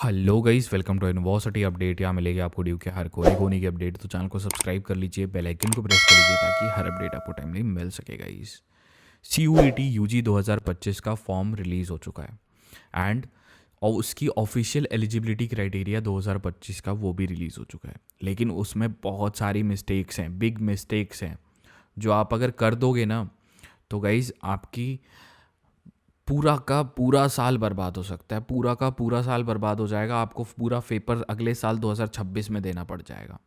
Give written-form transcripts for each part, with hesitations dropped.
Hello guys, welcome to university update. यहाँ मिलेगी आपको ड्यू के हर कोने कोने की अपडेट। तो चैनल को सब्सक्राइब कर लीजिए, बेल आइकन को प्रेस कर लीजिए ताकि हर अपडेट आपको टाइमली मिल सके गाइस। CUET यूजी 2025 का फॉर्म रिलीज़ हो चुका है एंड और उसकी ऑफिशियल एलिजिबिलिटी क्राइटेरिया 2025 का वो भी रिलीज़ हो चुका है। लेकिन उसमें बहुत सारी मिस्टेक्स हैं, बिग मिस्टेक्स हैं, जो आप अगर कर दोगे ना तो गाइस आपकी पूरा का पूरा साल बर्बाद हो सकता है। पूरा का पूरा साल बर्बाद हो जाएगा, आपको पूरा पेपर अगले साल 2026 में देना पड़ जाएगा।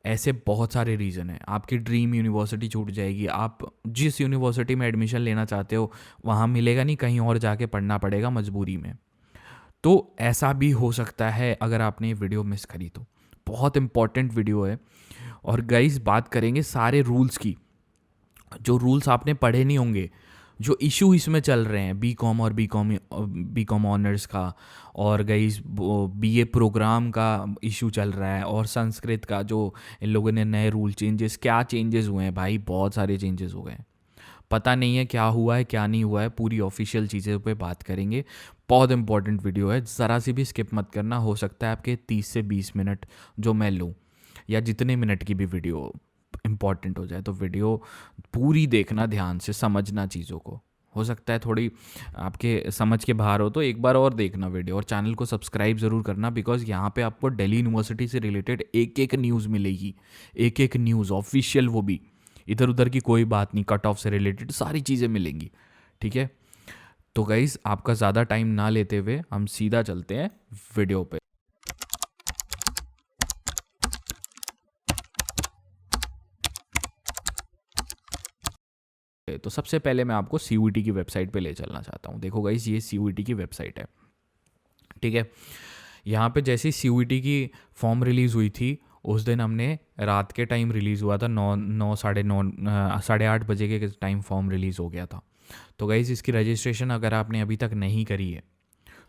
ऐसे बहुत सारे रीज़न हैं। आपकी ड्रीम यूनिवर्सिटी छूट जाएगी, आप जिस यूनिवर्सिटी में एडमिशन लेना चाहते हो वहाँ मिलेगा नहीं, कहीं और जाके पढ़ना पड़ेगा मजबूरी में। तो ऐसा भी हो सकता है अगर आपने ये वीडियो मिस करी तो। बहुत इंपॉर्टेंट वीडियो है। और गाइस बात करेंगे सारे रूल्स की, जो रूल्स आपने पढ़े नहीं होंगे, जो इशू इसमें चल रहे हैं बीकॉम और बीकॉम ऑनर्स का, और गाइस बीए प्रोग्राम का इशू चल रहा है, और संस्कृत का जो इन लोगों ने नए रूल चेंजेस, क्या चेंजेस हुए हैं भाई, बहुत सारे चेंजेस हो गए हैं। पता नहीं है क्या हुआ है क्या नहीं हुआ है, पूरी ऑफिशियल चीज़ें पे बात करेंगे। बहुत इंपॉर्टेंट वीडियो है, ज़रा सी भी स्किप मत करना। हो सकता है आपके 30 से 20 मिनट जो मैं लूँ, या जितने मिनट की भी वीडियो इम्पॉर्टेंट हो जाए, तो वीडियो पूरी देखना, ध्यान से समझना चीज़ों को। हो सकता है थोड़ी आपके समझ के बाहर हो तो एक बार और देखना वीडियो, और चैनल को सब्सक्राइब ज़रूर करना, बिकॉज यहाँ पे आपको दिल्ली यूनिवर्सिटी से रिलेटेड एक एक न्यूज़ मिलेगी। एक एक न्यूज़ ऑफिशियल, वो भी इधर उधर की कोई बात नहीं, कट ऑफ से रिलेटेड सारी चीज़ें मिलेंगी। ठीक है, तो गाइज़ आपका ज़्यादा टाइम ना लेते हुए हम सीधा चलते हैं वीडियो पे। तो सबसे पहले मैं आपको CUET की वेबसाइट पे ले चलना चाहता हूँ। देखो गाइस, ये CUET की वेबसाइट है। ठीक है, यहाँ पे जैसे CUET की फॉर्म रिलीज़ हुई थी, उस दिन हमने रात के टाइम रिलीज़ हुआ था, 9 साढ़े 8 बजे के टाइम फॉर्म रिलीज़ हो गया था। तो गाइस इसकी रजिस्ट्रेशन अगर आपने अभी तक नहीं करी है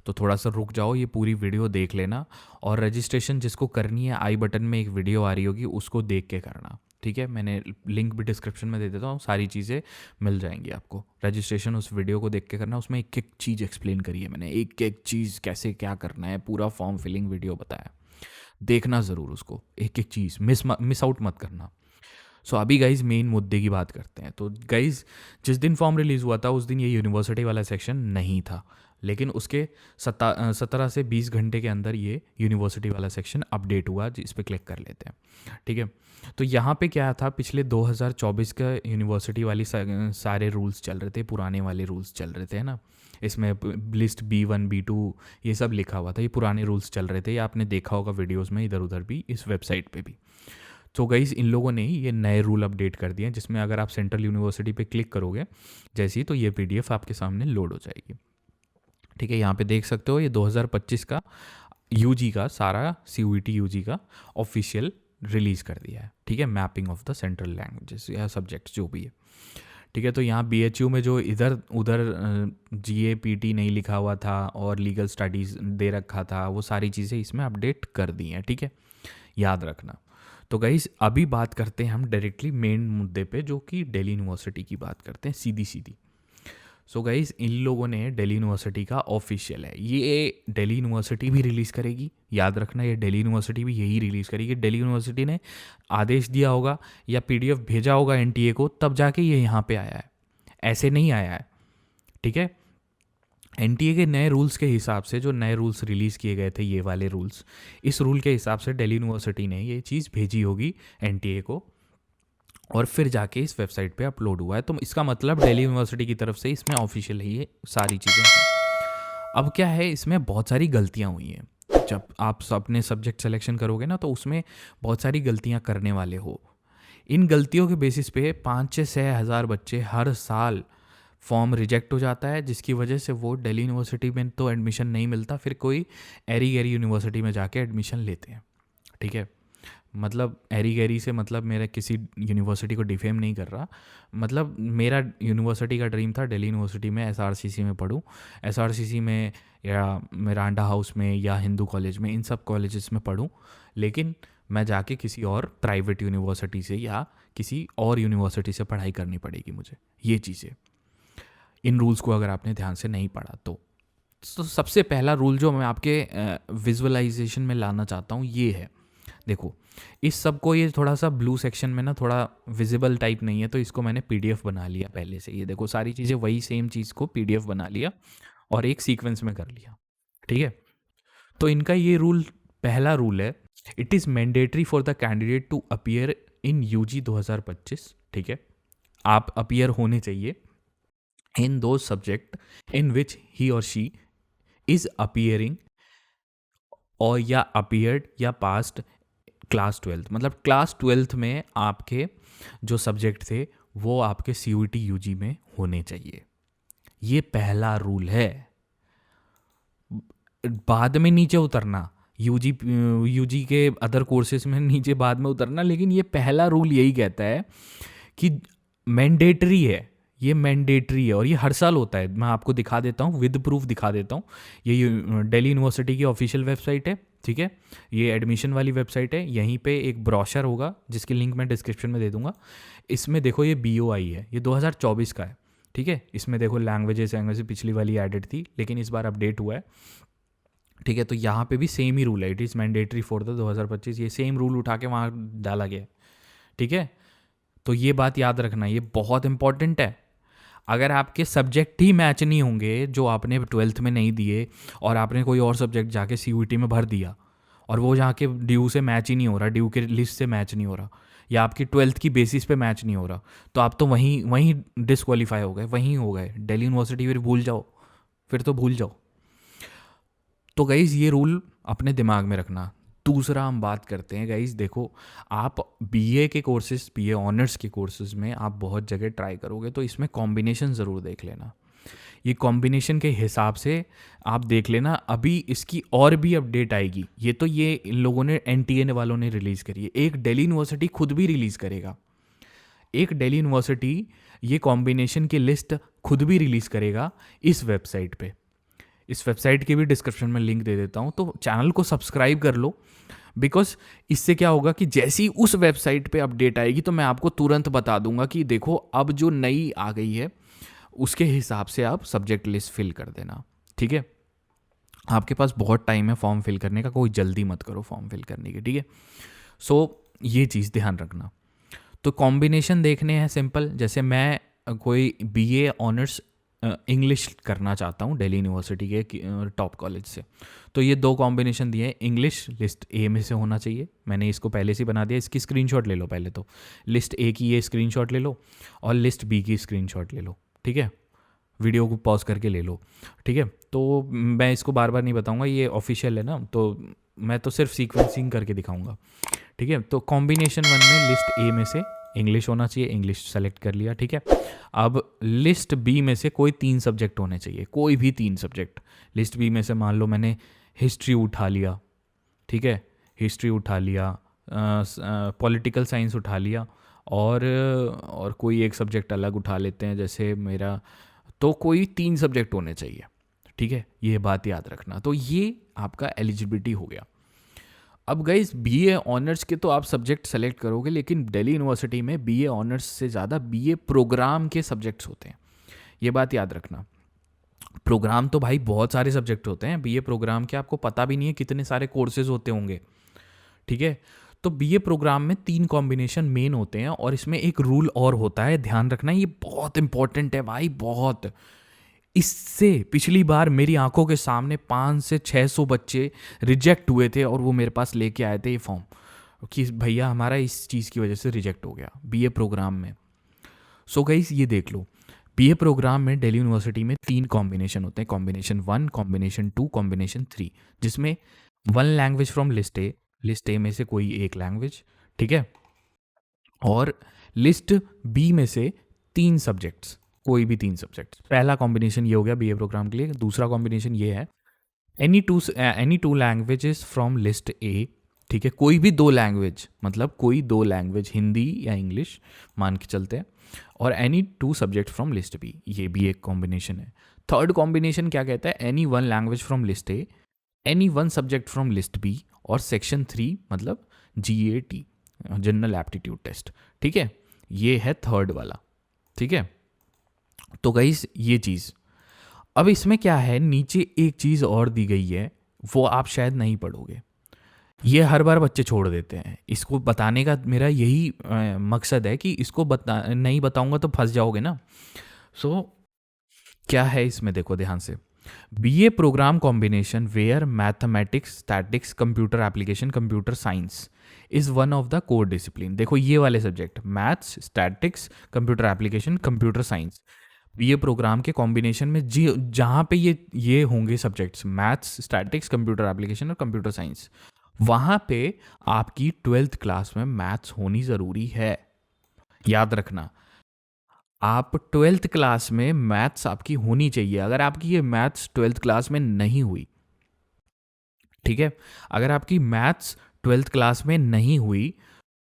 तो थोड़ा सा रुक जाओ, ये पूरी वीडियो देख लेना। और रजिस्ट्रेशन जिसको करनी है, आई बटन में एक वीडियो आ रही होगी, उसको देख के करना। ठीक है, मैंने लिंक भी डिस्क्रिप्शन में दे देता हूँ, सारी चीज़ें मिल जाएंगी आपको। रजिस्ट्रेशन उस वीडियो को देख के करना, उसमें एक एक चीज़ एक्सप्लेन करी है मैंने, एक एक चीज़ कैसे क्या करना है, पूरा फॉर्म फिलिंग वीडियो बताया। देखना ज़रूर उसको, एक एक चीज़ मिस आउट मत करना। सो अभी गाइज मेन मुद्दे की बात करते हैं। तो गाइज जिस दिन फॉर्म रिलीज़ हुआ था उस दिन ये यूनिवर्सिटी वाला सेक्शन नहीं था, लेकिन उसके 17 से 20 घंटे के अंदर ये यूनिवर्सिटी वाला सेक्शन अपडेट हुआ, इस पर क्लिक कर लेते हैं। ठीक है, तो यहाँ पे क्या था, पिछले 2024 का यूनिवर्सिटी वाली सारे रूल्स चल रहे थे, पुराने वाले रूल्स चल रहे थे, है ना। इसमें लिस्ट B1 B2 ये सब लिखा हुआ था, ये पुराने रूल्स चल रहे थे, ये आपने देखा होगा वीडियोज़ में इधर उधर भी, इस वेबसाइट पर भी। तो गाइस इन लोगों ने ही ये नए रूल अपडेट कर दिए हैं, जिसमें अगर आप सेंट्रल यूनिवर्सिटी पे क्लिक करोगे जैसे ही, तो ये PDF आपके सामने लोड हो जाएगी। ठीक है, यहाँ पे देख सकते हो ये 2025 का यूजी का सारा CUET यूजी का ऑफिशियल रिलीज़ कर दिया है। ठीक है, mapping of the central languages या सब्जेक्ट्स जो भी है। ठीक है, तो यहाँ BHU में जो इधर उधर GAPT नहीं लिखा हुआ था और लीगल स्टडीज़ दे रखा था, वो सारी चीज़ें इसमें अपडेट कर दी हैं। ठीक है, याद रखना। तो गाइस अभी बात करते हैं हम डायरेक्टली मेन मुद्दे पे, जो कि दिल्ली यूनिवर्सिटी की बात करते हैं सीधी सीधी। सो गाइस इन लोगों ने दिल्ली यूनिवर्सिटी का ऑफिशियल है, ये दिल्ली यूनिवर्सिटी भी रिलीज़ करेगी, याद रखना, ये दिल्ली यूनिवर्सिटी भी यही रिलीज़ करेगी। दिल्ली यूनिवर्सिटी ने आदेश दिया होगा या PDF भेजा होगा NTA को, तब जाके ये यहाँ पे आया है, ऐसे नहीं आया है। ठीक है, NTA के नए रूल्स के हिसाब से, जो नए रूल्स रिलीज़ किए गए थे, ये वाले रूल्स, इस रूल के हिसाब से दिल्ली यूनिवर्सिटी ने ये चीज़ भेजी होगी NTA को, और फिर जाके इस वेबसाइट पे अपलोड हुआ है। तो इसका मतलब दिल्ली यूनिवर्सिटी की तरफ से इसमें ऑफिशियल ही ये सारी चीज़ें हैं। अब क्या है, इसमें बहुत सारी गलतियाँ हुई हैं। जब आप अपने सब्जेक्ट सिलेक्शन करोगे ना, तो उसमें बहुत सारी गलतियाँ करने वाले हो। इन गलतियों के बेसिस पे 5 से 6 हज़ार बच्चे हर साल फॉर्म रिजेक्ट हो जाता है, जिसकी वजह से वो दिल्ली यूनिवर्सिटी में तो एडमिशन नहीं मिलता, फिर कोई एरी गैरी यूनिवर्सिटी में जाके एडमिशन लेते हैं। ठीक है, मतलब एरी गैरी से मतलब मेरा किसी यूनिवर्सिटी को डिफेम नहीं कर रहा, मतलब मेरा यूनिवर्सिटी का ड्रीम था दिल्ली यूनिवर्सिटी में SRCC में पढूं, SRCC में या मिरांडा हाउस में या हिंदू कॉलेज में, इन सब कॉलेजेस में पढूं, लेकिन मैं जाके किसी और प्राइवेट यूनिवर्सिटी से या किसी और यूनिवर्सिटी से पढ़ाई करनी पड़ेगी मुझे। ये चीज़ें, इन रूल्स को अगर आपने ध्यान से नहीं पढ़ा तो। तो सबसे पहला रूल जो मैं आपके विजुअलाइजेशन में लाना चाहता हूँ ये है, देखो इस सब को, ये थोड़ा सा ब्लू सेक्शन में ना थोड़ा विजिबल टाइप नहीं है, तो इसको मैंने पीडीएफ बना लिया पहले से। ये देखो सारी चीज़ें वही सेम चीज़ को पीडीएफ बना लिया और एक सीक्वेंस में कर लिया, ठीक है। तो इनका ये रूल, पहला रूल है, it is mandatory for the candidate to appear in UG 2025, ठीक है। आप अपीयर होने चाहिए इन दो सब्जेक्ट इन विच ही और शी इज अपीयरिंग और या अपीयर्ड या पास्ट क्लास 12, मतलब क्लास 12 में आपके जो सब्जेक्ट थे वो आपके CUET यूजी में होने चाहिए। ये पहला रूल है। बाद में नीचे उतरना, यूजी के अदर कोर्सेज में नीचे बाद में उतरना, लेकिन ये पहला रूल यही कहता है कि मैंडेटरी है, ये मैंडेटरी है और ये हर साल होता है। मैं आपको दिखा देता हूँ, विद प्रूफ दिखा देता हूँ। ये दिल्ली यूनिवर्सिटी की ऑफिशियल वेबसाइट है, ठीक है। ये एडमिशन वाली वेबसाइट है। यहीं पे एक ब्रोशर होगा जिसकी लिंक मैं डिस्क्रिप्शन में दे दूंगा। इसमें देखो ये BOI है, ये 2024 का है, ठीक है। इसमें देखो लैंग्वेजेस पिछली वाली एडेड थी लेकिन इस बार अपडेट हुआ है, ठीक है। तो यहाँ पे भी सेम ही रूल है, it is mandatory for the 2025, ये सेम रूल उठा के वहाँ डाला गया है, ठीक है। तो ये बात याद रखना, ये बहुत इंपॉर्टेंट है। अगर आपके सब्जेक्ट ही मैच नहीं होंगे जो आपने 12th में नहीं दिए और आपने कोई और सब्जेक्ट जाके CUET में भर दिया और वो जाके ड्यू से मैच ही नहीं हो रहा, ड्यू के लिस्ट से मैच नहीं हो रहा, या आपकी 12th की बेसिस पे मैच नहीं हो रहा, तो आप तो वहीं वहीं डिसक्वालीफाई हो गए, वहीं हो गए। दिल्ली यूनिवर्सिटी फिर भूल जाओ, फिर तो भूल जाओ। तो गाइज़ ये रूल अपने दिमाग में रखना। दूसरा हम बात करते हैं गाइज़, देखो आप BA के कोर्सेज, BA ऑनर्स के कोर्सेज में आप बहुत जगह ट्राई करोगे तो इसमें कॉम्बिनेशन ज़रूर देख लेना। ये कॉम्बिनेशन के हिसाब से आप देख लेना, अभी इसकी और भी अपडेट आएगी। ये तो ये इन लोगों ने NTA वालों ने रिलीज़ करी है, एक दिल्ली यूनिवर्सिटी खुद भी रिलीज़ करेगा, एक दिल्ली यूनिवर्सिटी ये कॉम्बिनेशन की लिस्ट खुद भी रिलीज़ करेगा इस वेबसाइट पे। इस वेबसाइट की भी डिस्क्रिप्शन में लिंक दे देता हूँ, तो चैनल को सब्सक्राइब कर लो, बिकॉज इससे क्या होगा कि जैसे ही उस वेबसाइट पे अपडेट आएगी तो मैं आपको तुरंत बता दूंगा कि देखो अब जो नई आ गई है उसके हिसाब से आप सब्जेक्ट लिस्ट फिल कर देना, ठीक है। आपके पास बहुत टाइम है फॉर्म फिल करने का, कोई जल्दी मत करो फॉर्म फिल करने की, ठीक है। सो ये चीज़ ध्यान रखना। तो कॉम्बिनेशन देखने हैं सिंपल, जैसे मैं कोई BA ऑनर्स इंग्लिश करना चाहता हूँ दिल्ली यूनिवर्सिटी के टॉप कॉलेज से, तो ये दो कॉम्बिनेशन दिए हैं। इंग्लिश लिस्ट A में से होना चाहिए, मैंने इसको पहले से बना दिया, इसकी स्क्रीनशॉट ले लो पहले, तो लिस्ट A की ये स्क्रीनशॉट ले लो और लिस्ट B की स्क्रीनशॉट ले लो, ठीक है। वीडियो को पॉज करके ले लो, ठीक है। तो मैं इसको बार बार नहीं बताऊंगा, ये ऑफिशियल है ना, तो मैं तो सिर्फ सीक्वेंसिंग करके दिखाऊंगा, ठीक है। तो कॉम्बिनेशन 1 में लिस्ट A में से इंग्लिश होना चाहिए, इंग्लिश सेलेक्ट कर लिया, ठीक है। अब लिस्ट B में से कोई 3 सब्जेक्ट होने चाहिए, कोई भी 3 सब्जेक्ट। लिस्ट B में से मान लो मैंने हिस्ट्री उठा लिया, ठीक है, हिस्ट्री उठा लिया, पॉलिटिकल साइंस उठा लिया, और कोई एक सब्जेक्ट अलग उठा लेते हैं जैसे मेरा, तो कोई 3 सब्जेक्ट होने चाहिए, ठीक है। ये बात याद रखना। तो ये आपका एलिजिबिलिटी हो गया। अब गाइस BA ऑनर्स के तो आप सब्जेक्ट सेलेक्ट करोगे, लेकिन दिल्ली यूनिवर्सिटी में BA ऑनर्स से ज़्यादा BA प्रोग्राम के सब्जेक्ट्स होते हैं, ये बात याद रखना। प्रोग्राम तो भाई बहुत सारे सब्जेक्ट होते हैं BA प्रोग्राम के, आपको पता भी नहीं है कितने सारे कोर्सेज होते होंगे, ठीक है। तो BA प्रोग्राम में 3 कॉम्बिनेशन मेन होते हैं, और इसमें एक रूल और होता है, ध्यान रखना, ये बहुत इंपॉर्टेंट है भाई, बहुत। इससे पिछली बार मेरी आंखों के सामने 500 से 600 बच्चे रिजेक्ट हुए थे और वो मेरे पास लेके आए थे ये फॉर्म कि भैया हमारा इस चीज़ की वजह से रिजेक्ट हो गया BA प्रोग्राम में। सो गाइस ये देख लो, BA प्रोग्राम में दिल्ली यूनिवर्सिटी में 3 कॉम्बिनेशन होते हैं, कॉम्बिनेशन 1, कॉम्बिनेशन 2, कॉम्बिनेशन 3, जिसमें 1 लैंग्वेज फ्रॉम लिस्ट A में से कोई एक लैंग्वेज, ठीक है, और लिस्ट B में से 3 सब्जेक्ट्स, कोई भी 3 सब्जेक्ट्स। पहला कॉम्बिनेशन ये हो गया BA प्रोग्राम के लिए। दूसरा कॉम्बिनेशन ये है any two languages from list A, ठीक है, कोई भी 2 लैंग्वेज, मतलब कोई 2 लैंग्वेज, हिंदी या इंग्लिश मान के चलते हैं, और any 2 subject from list B, ये भी एक कॉम्बिनेशन है। थर्ड कॉम्बिनेशन क्या कहता है, any 1 language from list A, any 1 subject from list B, और सेक्शन 3 मतलब GAT, जनरल एप्टीट्यूड टेस्ट, ठीक है। ये है थर्ड वाला, ठीक है। तो गाइस ये चीज़। अब इसमें क्या है, नीचे एक चीज़ और दी गई है, वो आप शायद नहीं पढ़ोगे। ये हर बार बच्चे छोड़ देते हैं। इसको बताने का मेरा यही मकसद है कि इसको नहीं बताऊंगा तो फंस जाओगे ना। सो क्या है इसमें, देखो ध्यान से। BA program combination where mathematics, statics, computer application, computer science is one of the core discipline. देखो ये वाले subject, maths, statics, computer application, computer science, BA program के कॉम्बिनेशन में जी जहाँ पे ये होंगे subjects, maths, statics, computer application और कंप्यूटर साइंस, वहाँ पे आपकी 12th क्लास में मैथ्स होनी ज़रूरी है। याद रखना, आप 12th क्लास में मैथ्स आपकी होनी चाहिए। अगर आपकी ये मैथ्स 12th क्लास में नहीं हुई, ठीक है, अगर आपकी मैथ्स 12th क्लास में नहीं हुई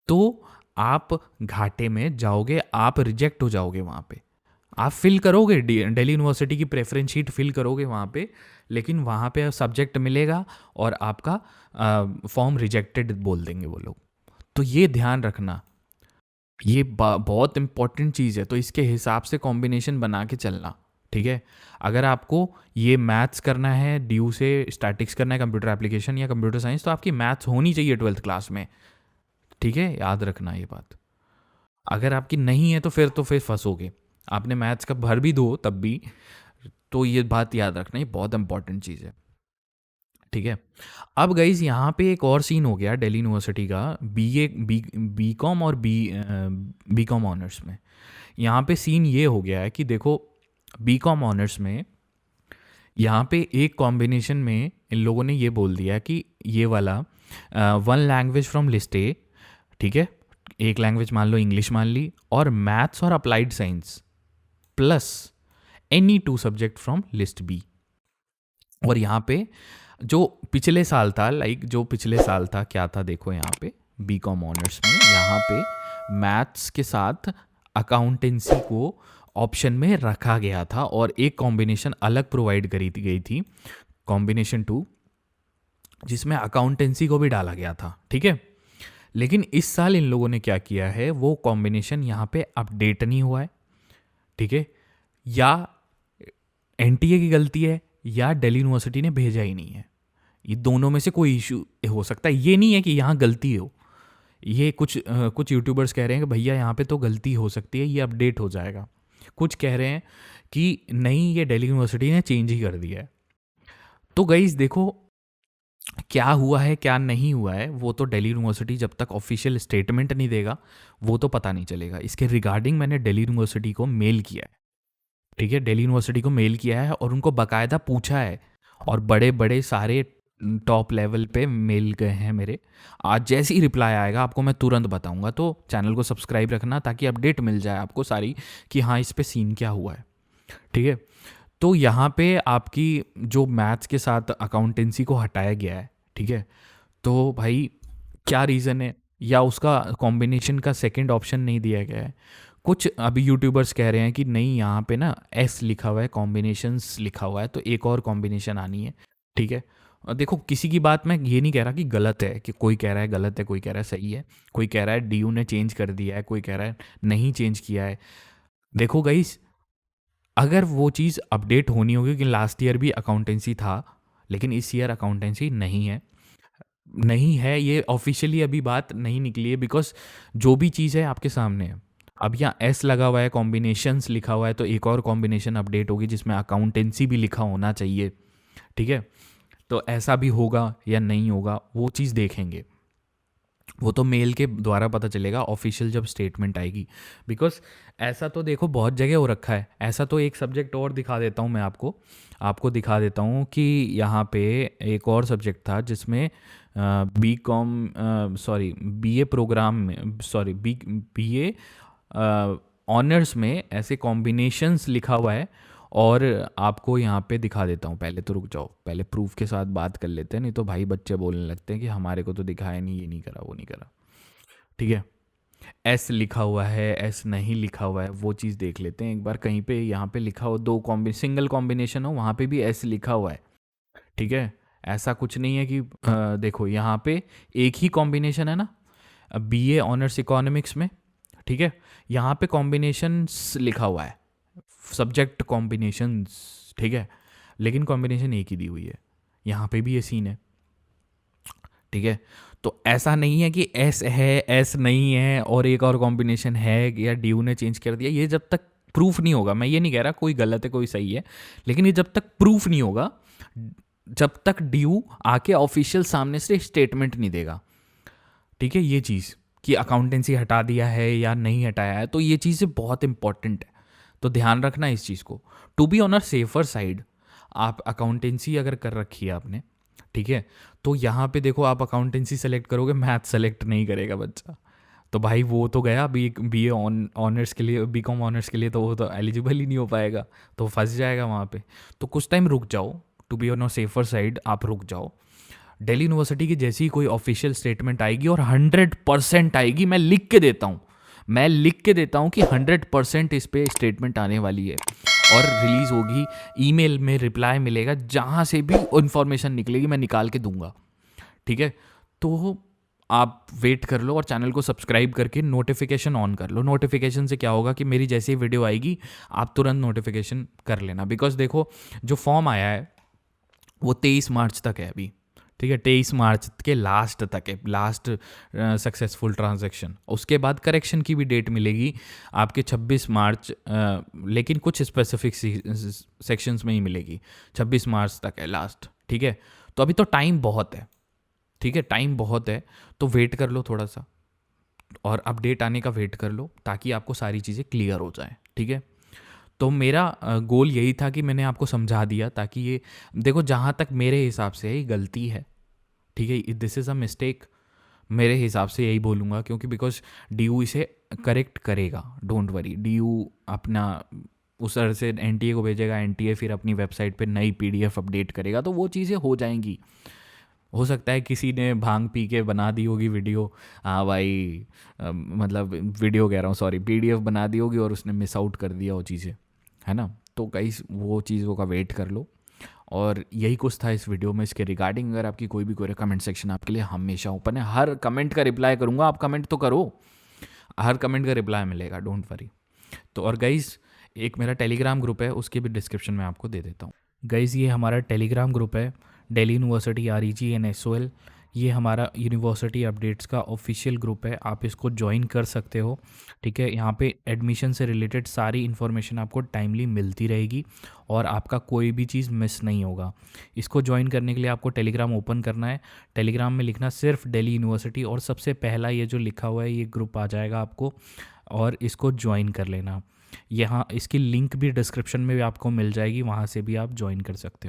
तो आप घाटे में जाओगे, आप रिजेक्ट हो जाओगे। वहाँ पे आप फिल करोगे, दिल्ली यूनिवर्सिटी की प्रेफरेंस शीट फिल करोगे वहाँ पे, लेकिन वहाँ पे सब्जेक्ट मिलेगा और आपका फॉर्म रिजेक्टेड बोल देंगे वो लोग। तो ये ध्यान रखना, ये बहुत इंपॉर्टेंट चीज़ है। तो इसके हिसाब से कॉम्बिनेशन बना के चलना, ठीक है। अगर आपको ये मैथ्स करना है, ड्यू से स्टैटिक्स करना है, कंप्यूटर एप्लीकेशन या कंप्यूटर साइंस, तो आपकी मैथ्स होनी चाहिए 12th क्लास में, ठीक है। याद रखना ये बात। अगर आपकी नहीं है तो फिर फंसोगे। आपने मैथ्स का भर भी दो तब भी, तो ये बात याद रखना, ये बहुत इंपॉर्टेंट चीज़ है, ठीक है। अब गाइज यहाँ पे एक और सीन हो गया दिल्ली यूनिवर्सिटी का, बी कॉम और बी कॉम ऑनर्स में। यहाँ पे सीन ये हो गया है कि देखो, बी कॉम ऑनर्स में यहाँ पे एक कॉम्बिनेशन में इन लोगों ने ये बोल दिया कि ये वाला 1 लैंग्वेज फ्रॉम लिस्ट ए, ठीक है, एक लैंग्वेज मान लो इंग्लिश मान ली, और मैथ्स और applied science plus any 2 subject from list B. और यहाँ पे जो पिछले साल था, जो पिछले साल था क्या था, देखो यहाँ पे बी कॉम ऑनर्स में यहाँ पे मैथ्स के साथ अकाउंटेंसी को ऑप्शन में रखा गया था और एक कॉम्बिनेशन अलग प्रोवाइड करी गई थी, कॉम्बिनेशन 2, जिसमें अकाउंटेंसी को भी डाला गया था, ठीक है। लेकिन इस साल इन लोगों ने क्या किया है, वो कॉम्बिनेशन यहाँ पे अपडेट नहीं हुआ है, ठीक है, या NTA की गलती है या दिल्ली यूनिवर्सिटी ने भेजा ही नहीं है। ये दोनों में से कोई इशू हो सकता है, ये नहीं है कि यहाँ गलती हो। ये कुछ यूट्यूबर्स कह रहे हैं कि भैया यहाँ पे तो गलती हो सकती है, ये अपडेट हो जाएगा। कुछ कह रहे हैं कि नहीं, ये दिल्ली यूनिवर्सिटी ने चेंज ही कर दिया है। तो गाइस देखो, क्या हुआ है क्या नहीं हुआ है वो तो दिल्ली यूनिवर्सिटी जब तक ऑफिशियल स्टेटमेंट नहीं देगा वो तो पता नहीं चलेगा। इसके रिगार्डिंग मैंने दिल्ली यूनिवर्सिटी को मेल किया है, ठीक है, दिल्ली यूनिवर्सिटी को मेल किया है और उनको बाकायदा पूछा है, और बड़े बड़े सारे टॉप लेवल पे मेल गए हैं मेरे। आज जैसे ही रिप्लाई आएगा आपको मैं तुरंत बताऊंगा, तो चैनल को सब्सक्राइब रखना ताकि अपडेट मिल जाए आपको सारी कि हाँ इस पे सीन क्या हुआ है, ठीक है। तो यहाँ पे आपकी जो मैथ्स के साथ अकाउंटेंसी को हटाया गया है, ठीक है, तो भाई क्या रीज़न है, या उसका कॉम्बिनेशन का सेकंड ऑप्शन नहीं दिया गया है। कुछ अभी यूट्यूबर्स कह रहे हैं कि नहीं यहाँ पे ना S लिखा हुआ है, कॉम्बिनेशंस लिखा हुआ है, तो एक और कॉम्बिनेशन आनी है, ठीक है। और देखो किसी की बात मैं ये नहीं कह रहा कि गलत है, कि कोई कह रहा है गलत है, कोई कह रहा है सही है, कोई कह रहा है DU ने चेंज कर दिया है, कोई कह रहा है नहीं चेंज किया है। देखो गाइस, अगर वो चीज़ अपडेट होनी होगी कि लास्ट ईयर भी अकाउंटेंसी था लेकिन इस ईयर अकाउंटेंसी नहीं है, नहीं है, ये ऑफिशियली अभी बात नहीं निकली है, बिकॉज जो भी चीज़ है आपके सामने है। अब यहाँ S लगा हुआ है, कॉम्बिनेशंस लिखा हुआ है, तो एक और कॉम्बिनेशन अपडेट होगी जिसमें अकाउंटेंसी भी लिखा होना चाहिए, ठीक है। तो ऐसा भी होगा या नहीं होगा वो चीज़ देखेंगे, वो तो मेल के द्वारा पता चलेगा ऑफिशियल जब स्टेटमेंट आएगी। बिकॉज ऐसा तो देखो बहुत जगह हो रखा है, ऐसा तो एक सब्जेक्ट और दिखा देता हूँ मैं आपको दिखा देता हूँ कि यहाँ पे एक और सब्जेक्ट था जिसमें BA प्रोग्राम में, BA ऑनर्स में ऐसे कॉम्बिनेशंस लिखा हुआ है, और आपको यहाँ पे दिखा देता हूँ। पहले तो रुक जाओ, पहले प्रूफ के साथ बात कर लेते हैं, नहीं तो भाई बच्चे बोलने लगते हैं कि हमारे को तो दिखाया नहीं, ये नहीं करा, वो नहीं करा, ठीक है। S लिखा हुआ है, S नहीं लिखा हुआ है, वो चीज़ देख लेते हैं एक बार। कहीं पे यहाँ पे लिखा हो सिंगल कॉम्बिनेशन हो, वहाँ पे भी S लिखा हुआ है, ठीक है। ऐसा कुछ नहीं है कि देखो यहाँ पे एक ही कॉम्बिनेशन है ना, BA ऑनर्स इकोनॉमिक्स में, ठीक है, यहाँ पे कॉम्बिनेशंस लिखा हुआ है, सब्जेक्ट कॉम्बिनेशंस, ठीक है। लेकिन कॉम्बिनेशन एक ही दी हुई है। यहाँ पे भी ये सीन है, ठीक है। तो ऐसा नहीं है कि एस है, एस नहीं है और एक और कॉम्बिनेशन है या ड्यू ने चेंज कर दिया, ये जब तक प्रूफ नहीं होगा, मैं ये नहीं कह रहा कोई गलत है कोई सही है, लेकिन ये जब तक प्रूफ नहीं होगा, जब तक ड्यू आके ऑफिशियल सामने से स्टेटमेंट नहीं देगा, ठीक है, ये चीज़ कि अकाउंटेंसी हटा दिया है या नहीं हटाया है, तो ये चीज़ें बहुत इंपॉर्टेंट है, तो ध्यान रखना इस चीज़ को। To be on a safer side, आप अकाउंटेंसी अगर कर रखी है आपने, ठीक है, तो यहाँ पे देखो आप अकाउंटेंसी सेलेक्ट करोगे, मैथ सेलेक्ट नहीं करेगा बच्चा, तो भाई वो तो गया बी ए ऑनर्स के लिए, बी कॉम ऑनर्स के लिए, तो वो तो एलिजिबल ही नहीं हो पाएगा, तो फंस जाएगा वहाँ पे। तो कुछ टाइम रुक जाओ, to be on a safer side आप रुक जाओ। दिल्ली यूनिवर्सिटी की जैसी कोई ऑफिशियल स्टेटमेंट आएगी, और 100% आएगी, मैं लिख के देता हूँ कि 100% इस पर स्टेटमेंट आने वाली है और रिलीज़ होगी, ईमेल में रिप्लाई मिलेगा, जहाँ से भी इन्फॉर्मेशन निकलेगी मैं निकाल के दूंगा, ठीक है। तो आप वेट कर लो और चैनल को सब्सक्राइब करके नोटिफिकेशन ऑन कर लो। नोटिफिकेशन से क्या होगा कि मेरी जैसी वीडियो आएगी आप तुरंत नोटिफिकेशन कर लेना, बिकॉज देखो जो फॉर्म आया है वो 23 मार्च तक है अभी, ठीक है, 23 मार्च के लास्ट तक है, लास्ट सक्सेसफुल ट्रांजैक्शन। उसके बाद करेक्शन की भी डेट मिलेगी आपके 26 मार्च, लेकिन कुछ स्पेसिफिक सेक्शंस में ही मिलेगी, 26 मार्च तक है लास्ट, ठीक है। तो अभी तो टाइम बहुत है, ठीक है, टाइम बहुत है, तो वेट कर लो थोड़ा सा और अपडेट आने का वेट कर लो, ताकि आपको सारी चीज़ें क्लियर हो जाए, ठीक है। तो मेरा गोल यही था कि मैंने आपको समझा दिया, ताकि ये देखो जहाँ तक मेरे हिसाब से ये गलती है, ठीक है, दिस इज़ अ मिस्टेक, मेरे हिसाब से यही बोलूँगा, क्योंकि बिकॉज DU इसे करेक्ट करेगा, डोंट वरी। DU अपना उस तरह से NTA को भेजेगा, NTA फिर अपनी वेबसाइट पे नई PDF अपडेट करेगा, तो वो चीज़ें हो जाएंगी। हो सकता है किसी ने भांग पी के बना दी होगी वीडियो, हाँ भाई, मतलब वीडियो कह रहा हूँ, सॉरी, PDF बना दी होगी और उसने मिस आउट कर दिया वो चीज़ें, है ना। तो गाइस वो चीज़ों का वेट कर लो। और यही कुछ था इस वीडियो में इसके रिगार्डिंग। अगर आपकी कोई भी कोई कमेंट सेक्शन आपके लिए हमेशा ओपन है, हर कमेंट का रिप्लाई करूँगा, आप कमेंट तो करो, हर कमेंट का रिप्लाई मिलेगा, डोंट वरी। तो और गाइस एक मेरा टेलीग्राम ग्रुप है, उसके भी डिस्क्रिप्शन में आपको दे देता हूँ। गाइस ये हमारा टेलीग्राम ग्रुप है, दिल्ली यूनिवर्सिटी REG&SOL, ये हमारा यूनिवर्सिटी अपडेट्स का ऑफिशियल ग्रुप है, आप इसको ज्वाइन कर सकते हो, ठीक है। यहाँ पे एडमिशन से रिलेटेड सारी इन्फॉर्मेशन आपको टाइमली मिलती रहेगी और आपका कोई भी चीज़ मिस नहीं होगा। इसको ज्वाइन करने के लिए आपको टेलीग्राम ओपन करना है, टेलीग्राम में लिखना सिर्फ दिल्ली यूनिवर्सिटी और सबसे पहला ये जो लिखा हुआ है ये ग्रुप आ जाएगा आपको, और इसको ज्वाइन कर लेना। यहाँ इसकी लिंक भी डिस्क्रिप्शन में भी आपको मिल जाएगी, वहाँ से भी आप ज्वाइन कर सकते हो।